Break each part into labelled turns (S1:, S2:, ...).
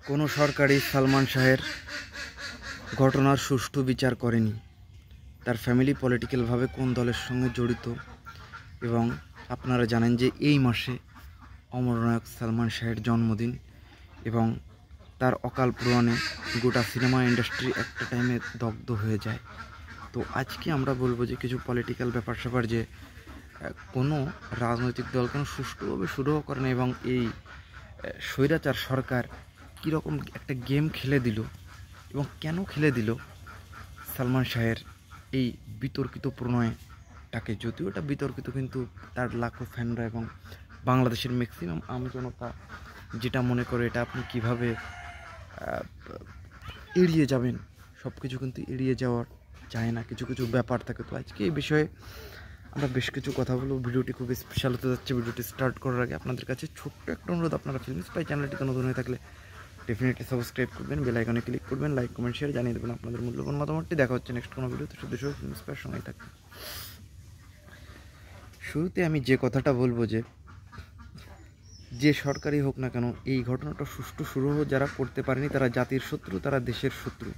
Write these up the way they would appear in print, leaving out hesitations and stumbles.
S1: কোনো সরকারই সালমান শাহের ঘটনার সুষ্ঠু বিচার করেনি। তার ফ্যামিলি পলিটিক্যালভাবে কোন দলের সঙ্গে জড়িত, এবং আপনারা জানেন যে এই মাসে অমরনায়ক সালমান শাহের জন্মদিন, এবং তার অকাল প্রয়াণে গোটা সিনেমা ইন্ডাস্ট্রি একটা টাইমে দগ্ধ হয়ে যায়। তো আজকে আমরা বলবো যে কিছু পলিটিক্যাল ব্যাপার স্যাপার, যে কোনো রাজনৈতিক দল কেন সুষ্ঠুভাবে শুরুও করে না, এবং এই স্বৈরাচার সরকার কীরকম একটা গেম খেলে দিল এবং কেন খেলে দিল সালমান শাহের এই বিতর্কিত প্রণয়টাকে। যদিও এটা বিতর্কিত, কিন্তু তার লাখো ফ্যানরা এবং বাংলাদেশের ম্যাক্সিমাম আমজনতা যেটা মনে করে, এটা আপনি কিভাবে এড়িয়ে যাবেন। সব কিছু কিন্তু এড়িয়ে যাওয়ার যায় না, কিছু কিছু ব্যাপার থাকে। তো আজকে এই বিষয়ে আমরা বেশ কিছু কথা বলবো। ভিডিওটি খুব স্পেশাল হতে যাচ্ছে। ভিডিওটি স্টার্ট করার আগে আপনাদের কাছে ছোট্ট একটা অনুরোধ, আপনারা ফিল্ম স্পাই চ্যানেলটিতে নতুন হয়ে থাকলে ডেফিনেটলি সাবস্ক্রাইব করবেন, বেল আইকনে ক্লিক করবেন, লাইক কমেন্ট শেয়ার জানিয়ে দেবেন আপনাদের মূল্যবান মতামতটি। দেখা হচ্ছে নেক্সট কোনো ভিডিওতে। শুধু ফিল্ম স্পাইয়ের সঙ্গেই থাকবে। শুরুতে আমি যে কথাটা বলবো, যে সরকারই হোক না কেন, এই ঘটনাটা সুষ্ঠু শুরু যারা করতে পারেনি তারা জাতির শত্রু, তারা দেশের শত্রু।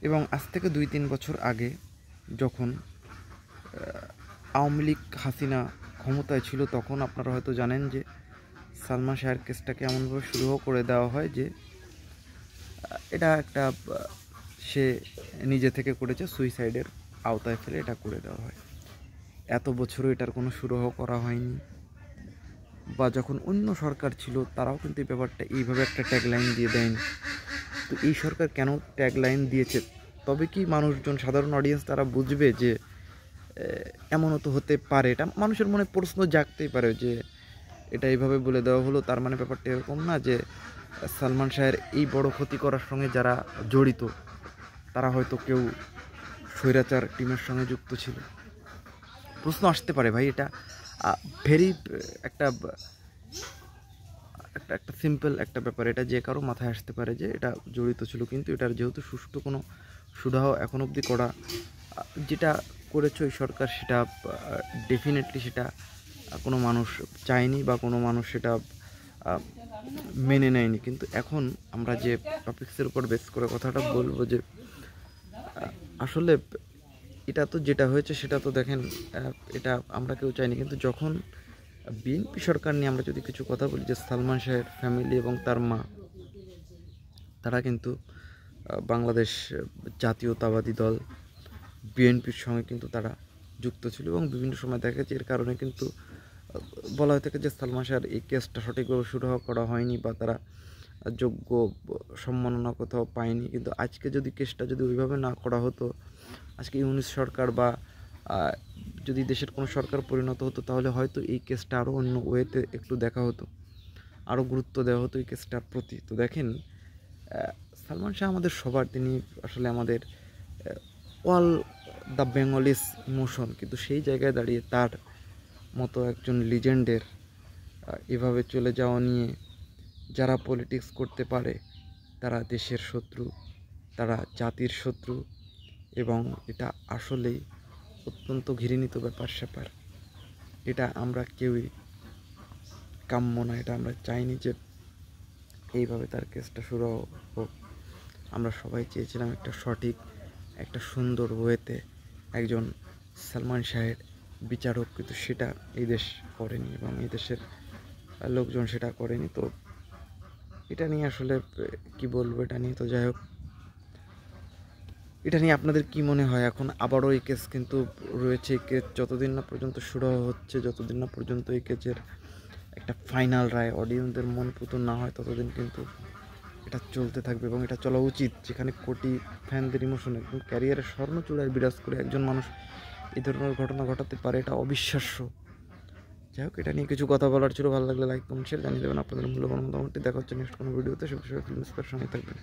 S1: এবং আজ থেকে 2-3 বছর আগে যখন আওয়ামী লীগ হাসিনা ক্ষমতায় ছিল, তখন আপনারা হয়তো জানেন যে সালমান শাহের কেসটাকে এমনভাবে শুরুও করে দেওয়া হয় যে এটা একটা সে নিজে থেকে করেছে, সুইসাইডের আওতায় ফেলে এটা করে দেওয়া হয়। এত বছরও এটার কোনো শুরুও করা হয়নি, বা যখন অন্য সরকার ছিল তারাও কিন্তু এই ব্যাপারটা এইভাবে একটা ট্যাগলাইন দিয়ে দেয়নি। তো এই সরকার কেন ট্যাগলাইন দিয়েছে? তবে কি মানুষজন, সাধারণ অডিয়েন্স তারা বুঝবে যে এমনও তো হতে পারে। এটা মানুষের মনে প্রশ্ন জাগতেই পারে যে এটা এইভাবে বলে দেওয়া হলো, তার মানে ব্যাপারটা এরকম না যে সালমান শাহের এই বড় ক্ষতি করার সঙ্গে যারা জড়িত তারা হয়তো কেউ স্বৈরাচার টিমের সঙ্গে যুক্ত ছিল। প্রশ্ন আসতে পারে ভাই, এটা ভেরি একটা একটা সিম্পল একটা ব্যাপার। এটা যে কারো মাথায় আসতে পারে যে এটা জড়িত ছিল, কিন্তু এটার যেহেতু সুষ্ঠু কোনো সুরাহ এখন অবধি করা, যেটা করেছে ওই সরকার, সেটা ডেফিনেটলি সেটা কোনো মানুষ চায়নি বা কোনো মানুষ সেটা মেনে নেয়নি। কিন্তু এখন আমরা যে টপিক্সের উপর বেস করে কথাটা বলবো, যে আসলে এটা তো যেটা হয়েছে সেটা তো দেখেন, এটা আমরা কেউ চাইনি। কিন্তু যখন বিএনপি সরকার নিয়ে আমরা যদি কিছু কথা বলি, যে সালমান শাহের ফ্যামিলি এবং তার মা, তারা কিন্তু বাংলাদেশ জাতীয়তাবাদী দল বিএনপির সঙ্গে কিন্তু তারা যুক্ত ছিল, এবং বিভিন্ন সময় দেখা যাচ্ছে এর কারণে কিন্তু বলা হয়ে থাকে যে সালমান শাহের এই কেসটা সঠিকভাবে শুরু করা হয়নি, বা তারা যোগ্য সম্মাননা কোথাও পায়নি। কিন্তু আজকে যদি কেসটা যদি ওইভাবে না করা হতো, আজকে ইউনিস সরকার বা যদি দেশের কোনো সরকার পরিণত হতো, তাহলে হয়তো এই কেসটা আরও অন্য ওয়েতে একটু দেখা হতো, আরও গুরুত্ব দেওয়া হতো এই কেসটার প্রতি। তো দেখেন, সালমান শাহ আমাদের সবার, তিনি আসলে আমাদের অল দ্য বেঙ্গলিস ইমোশন। কিন্তু সেই জায়গায় দাঁড়িয়ে তার মতো একজন লিজেন্ডের এভাবে চলে যাওয়া নিয়ে যারা পলিটিক্স করতে পারে তারা দেশের শত্রু, তারা জাতির শত্রু, এবং এটা আসলেই অত্যন্ত ঘৃণিত ব্যাপার স্যাপার। এটা আমরা কেউই কাম্য না, এটা আমরা চাইনি যে এইভাবে তার কেসটা শুরু হোক। আমরা সবাই চেয়েছিলাম একটা সঠিক, একটা সুন্দর ওয়েতে একজন সালমান শাহের বিচার হোক, কিন্তু সেটা এই দেশ করেনি এবং এই দেশের লোকজন সেটা করেনি। তো এটা নিয়ে আসলে কি বলবো, এটা নিয়ে তো যাই হোক, এটা নিয়ে আপনাদের কি মনে হয়? এখন আবারও এই কেস কিন্তু রয়েছে। এই কেস যতদিন না পর্যন্ত শুরু হচ্ছে, যতদিন না পর্যন্ত এই কেসের একটা ফাইনাল রায় অডিয়েন্সদের মন পুতুল না হয়, ততদিন কিন্তু এটা চলতে থাকবে, এবং এটা চলা উচিত। যেখানে কোটি ফ্যানদের ইমোশন একদম ক্যারিয়ারের স্বর্ণচূড়ায় বিরাজ করে একজন মানুষ এই ধরনের ঘটনা ঘটাতে পারে, এটা অবিশ্বাস্য। যাই হোক, এটা নিয়ে কিছু কথা বলার ছিল। ভালো লাগলে লাইক কমেন্ট শেয়ার জানিয়ে দেবেন আপনাদের মূল্যবান মতামতটি। দেখা হচ্ছে নেক্সট কোনো ভিডিওতে। সব বিষয়ে ফিল্ম স্পাইয়ের সঙ্গে থাকবেন।